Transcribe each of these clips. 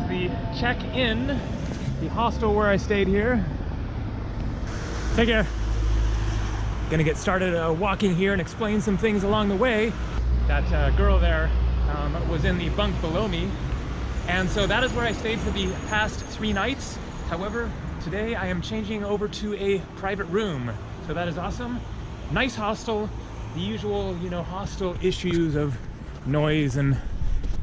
the check-in, the hostel where I stayed here. Take care. Gonna get started walking here and explain some things along the way. That girl there was in the bunk below me. And so that is where I stayed for the past 3 nights. However, today I am changing over to a private room. So that is awesome. Nice hostel. The usual, you know, hostel issues of noise and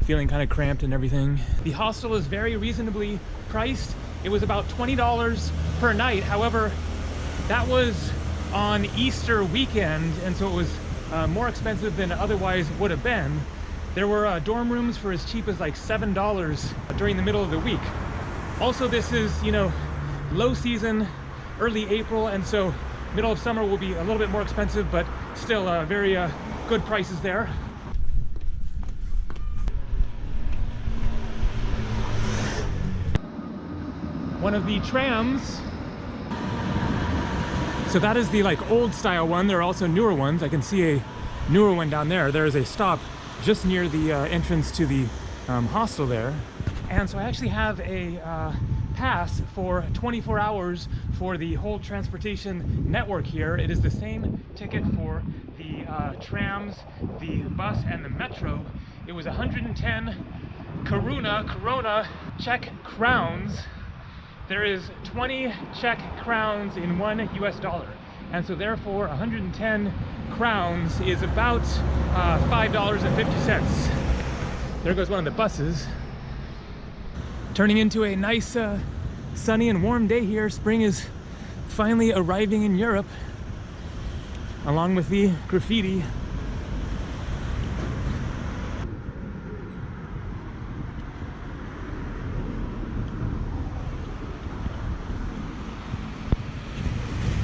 feeling kind of cramped and everything. The hostel is very reasonably priced. It was about $20 per night. However, that was on Easter weekend, and so it was more expensive than it otherwise would have been. There were dorm rooms for as cheap as like $7 during the middle of the week. Also, this is, you know, low season, early April, and so middle of summer will be a little bit more expensive, but still very good prices there. One of the trams. So that is the like old style one. There are also newer ones. I can see a newer one down there. There is a stop just near the entrance to the hostel there. And so I actually have a pass for 24 hours for the whole transportation network here. It is the same ticket for the trams, the bus, and the metro. It was 110 Corona Czech crowns. There is 20 Czech crowns in $1 US. And so therefore 110 crowns is about $5.50. There goes one of the buses. Turning into a nice sunny and warm day here. Spring is finally arriving in Europe, along with the graffiti.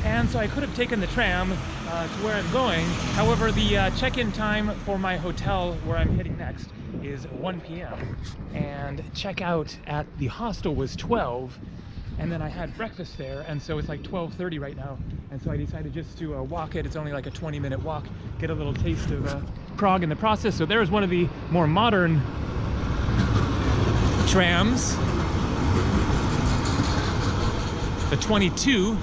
And so I could have taken the tram to where I'm going. However, the check-in time for my hotel where I'm heading next is 1 p.m. and check-out at the hostel was 12, and then I had breakfast there, and so it's like 12:30 right now, and so I decided just to walk it. It's only like a 20-minute walk, get a little taste of Prague in the process. So there's one of the more modern trams, the 22.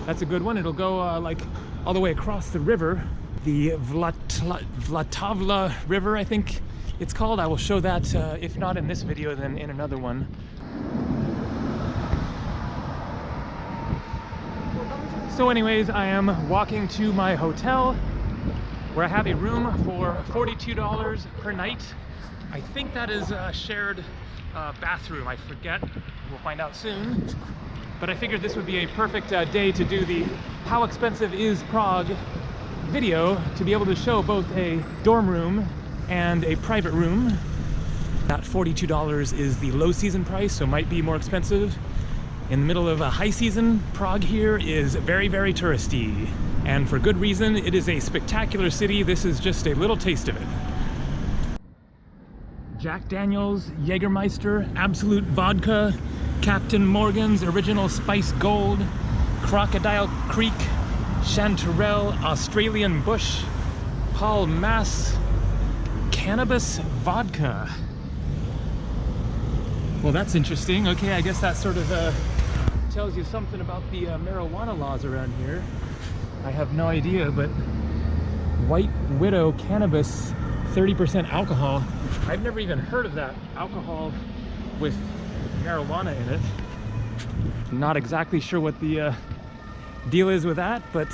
That's a good one. It'll go like all the way across the river, the Vltava River, I think it's called. I will show that, if not in this video, then in another one. So anyways, I am walking to my hotel where I have a room for $42 per night. I think that is a shared bathroom. I forget. We'll find out soon. But I figured this would be a perfect day to do the How Expensive is Prague video, to be able to show both a dorm room and a private room. That $42 is the low season price, so might be more expensive. In the middle of a high season, Prague here is very, very touristy. And for good reason. It is a spectacular city. This is just a little taste of it. Jack Daniels, Jägermeister, Absolute Vodka, Captain Morgan's Original Spice Gold, Crocodile Creek, Chanterelle, Australian Bush, Paul Mass, Cannabis Vodka. Well, that's interesting. Okay, I guess that sort of tells you something about the marijuana laws around here. I have no idea, but White Widow Cannabis, 30% alcohol. I've never even heard of that. Alcohol with marijuana in it. Not exactly sure what the deal is with that, but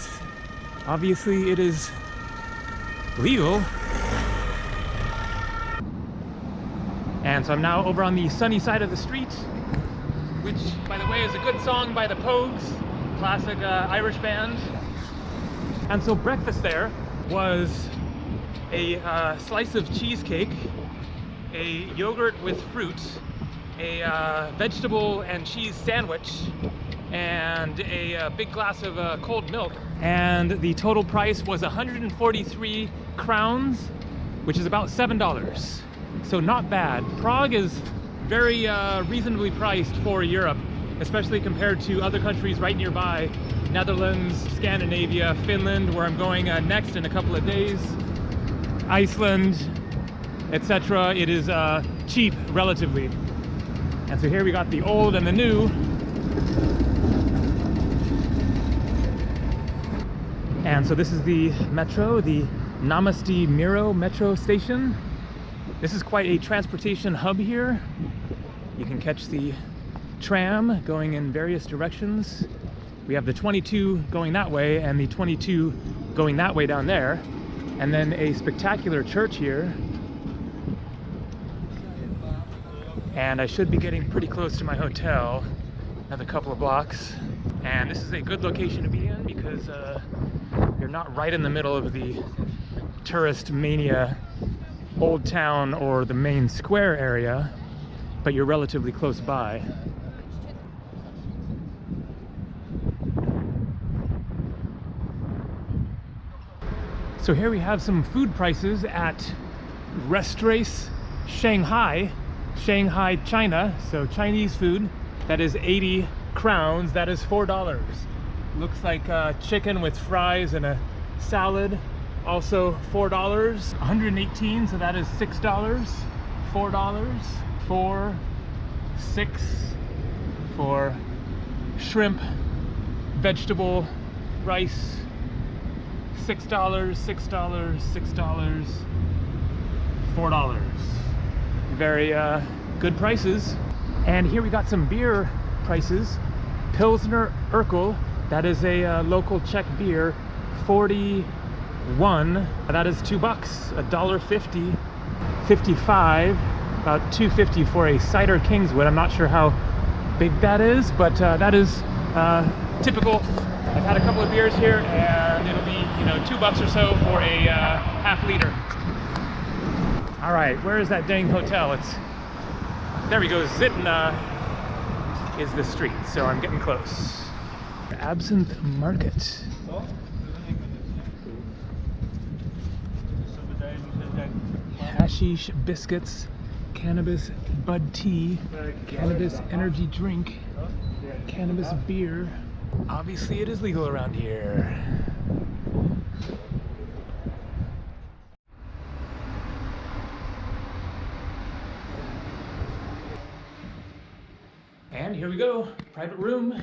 obviously it is legal. And so I'm now over on the sunny side of the street, which, by the way, is a good song by the Pogues, classic Irish band. And so breakfast there was a slice of cheesecake, a yogurt with fruit, a vegetable and cheese sandwich, and a big glass of cold milk. And the total price was 143 crowns, which is about $7. So not bad. Prague is very reasonably priced for Europe, especially compared to other countries right nearby. Netherlands, Scandinavia, Finland, where I'm going next in a couple of days, Iceland, etc. It is cheap relatively. And so here we got the old and the new. And so this is the metro, the Namaste Miro metro station. This is quite a transportation hub here. You can catch the tram going in various directions. We have the 22 going that way and the 22 going that way down there. And then a spectacular church here. And I should be getting pretty close to my hotel, another couple of blocks. And this is a good location to be in because you're not right in the middle of the tourist mania old town or the main square area, but you're relatively close by. So here we have some food prices at Restaurants Shanghai, Shanghai, China. So Chinese food, that is 80 crowns, that is $4. Looks like chicken with fries and a salad, also $4. 118, so that is $6. $4, 4, 6 for shrimp, vegetable, rice. $6, $6, $6, $4. Very good prices. And here we got some beer prices. Pilsner Urkel, that is a local Czech beer, 41. That is $2, $1.50, 55, about $2.50 for a cider Kingswood. I'm not sure how big that is, but that is typical. I've had a couple of beers here, and it'll be, you know, $2 or so for a half liter. All right, where is that dang hotel? There we go. Zitna is the street, so I'm getting close. Absinthe Market. Hashish biscuits, cannabis bud tea, cannabis energy drink, cannabis beer. Obviously it is legal around here. And here we go, private room.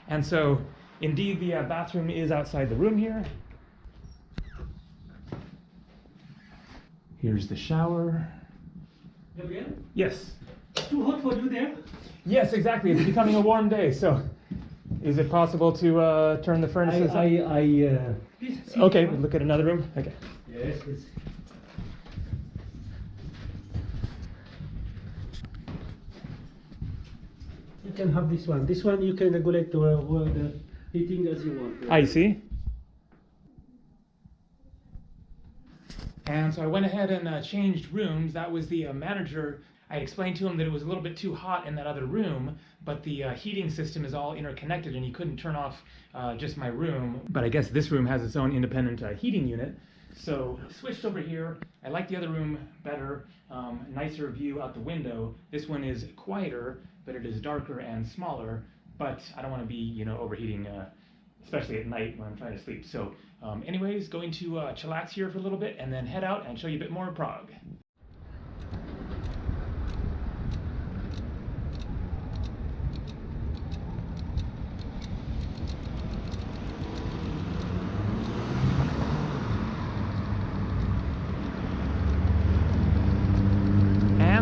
And so indeed the bathroom is outside the room here. Here's the shower. Gabriel? Yes. Too hot for you there? Yes, exactly. It's becoming a warm day, so is it possible to turn the furnaces up? Okay, we'll look at another room. Okay. Yes, yes. You can have this one. This one you can regulate the heating as you want. I see. And so I went ahead and changed rooms. That was the manager. I explained to him that it was a little bit too hot in that other room, but the heating system is all interconnected and he couldn't turn off just my room. But I guess this room has its own independent heating unit. So switched over here. I like the other room better, nicer view out the window. This one is quieter, but it is darker and smaller, but I don't want to be, you know, overheating, especially at night when I'm trying to sleep. So anyways, going to chillax here for a little bit and then head out and show you a bit more of Prague.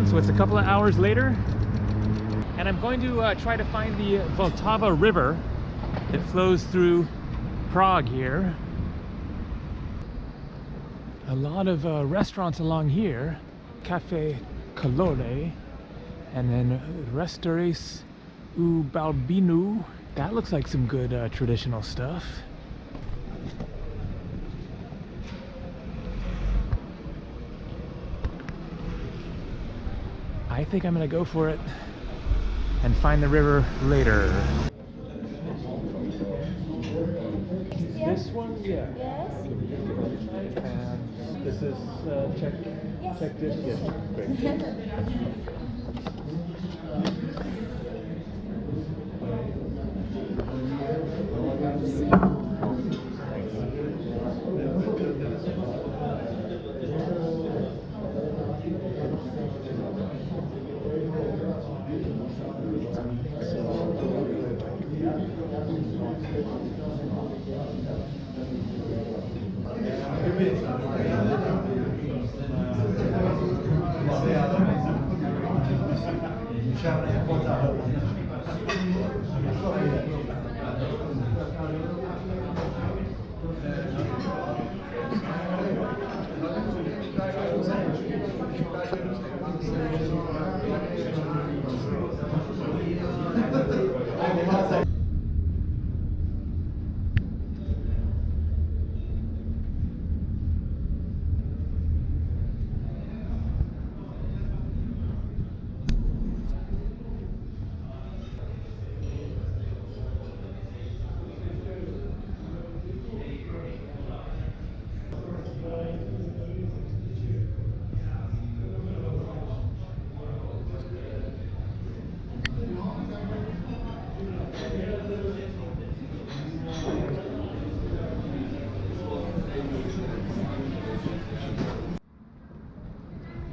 So it's a couple of hours later, and I'm going to try to find the Vltava River that flows through Prague here. A lot of restaurants along here, Cafe Colore, and then Restaurants u Balbinu. That looks like some good traditional stuff. I think I'm going to go for it and find the river later. This one? Yeah. Yes. And this is Czech, Yes. Czech dish? Yes. Great.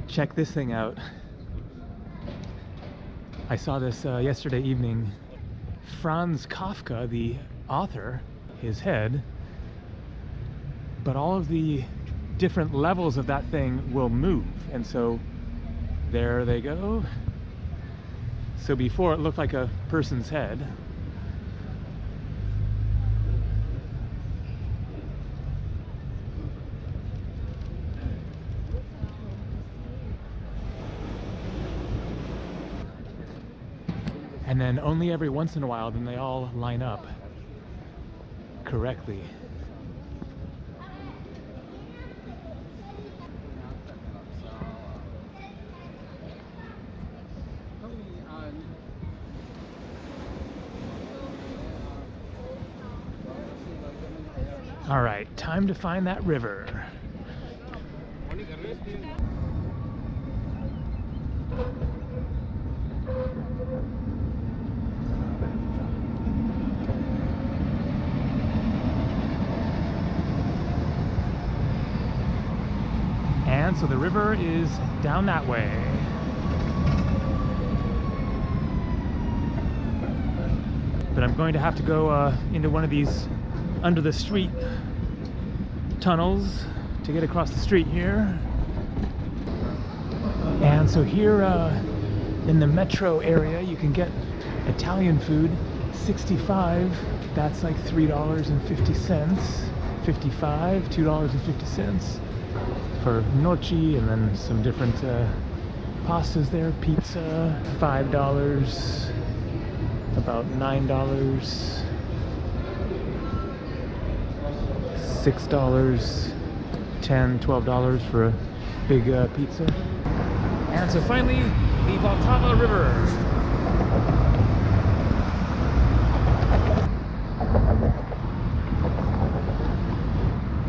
Check this thing out. I saw this yesterday evening. Franz Kafka, the author, his head, but all of the different levels of that thing will move, and so there they go. So before it looked like a person's head. And then only every once in a while, then they all line up correctly. All right, time to find that river. And so the river is down that way. But I'm going to have to go into one of these under the street tunnels to get across the street here. And so here in the metro area you can get Italian food, 65. That's like $3.50. 55, $2.50 for gnocchi, and then some different pastas there. Pizza, $5, about $9, $6, $10, $12 for a big pizza. And so finally, the Vltava River.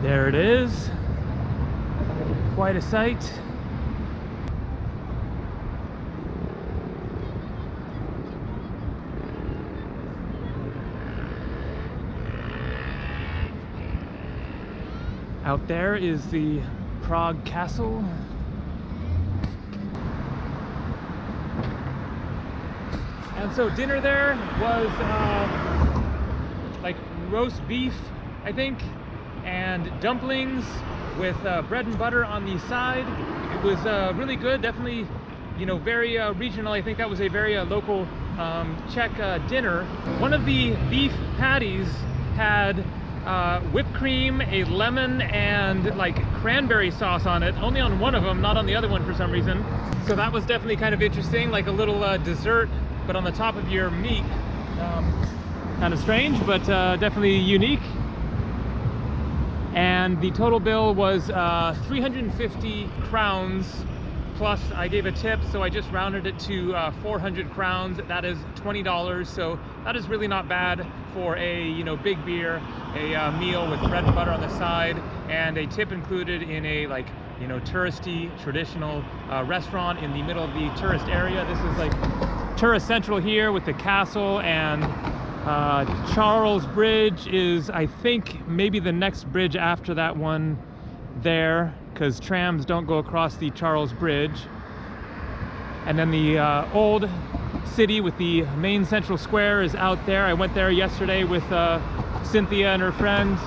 There it is. Quite a sight. Out there is the Prague Castle. And so dinner there was like roast beef, I think, and dumplings with bread and butter on the side. It was really good, definitely, you know, very regional. I think that was a very local Czech dinner. One of the beef patties had whipped cream, a lemon, and like cranberry sauce on it. Only on one of them, not on the other one for some reason. So that was definitely kind of interesting, like a little dessert, but on the top of your meat. Kind of strange, but definitely unique. And the total bill was 350 crowns, plus I gave a tip, so I just rounded it to 400 crowns. That is $20, so that is really not bad for a, you know, big beer, a meal with bread and butter on the side, and a tip included in a, like, you know, touristy, traditional restaurant in the middle of the tourist area. This is like tourist central here with the castle, and Charles Bridge is, I think, maybe the next bridge after that one there, because trams don't go across the Charles Bridge. And then the old city with the main central square is out there. I went there yesterday with Cynthia and her friends.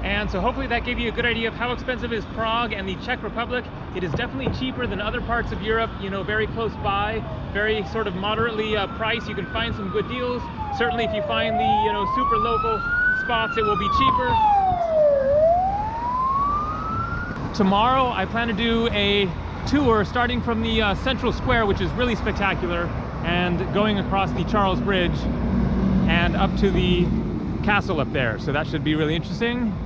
And And so hopefully that gave you a good idea of how expensive is Prague and the Czech Republic. It is definitely cheaper than other parts of Europe, you know, very close by, very sort of moderately priced. You can find some good deals. Certainly if you find the, you know, super local spots, it will be cheaper. Tomorrow I plan to do a tour starting from the central square, which is really spectacular, and going across the Charles Bridge and up to the castle up there. So that should be really interesting.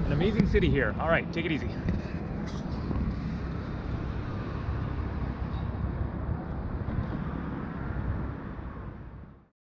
An amazing city here. All right, take it easy.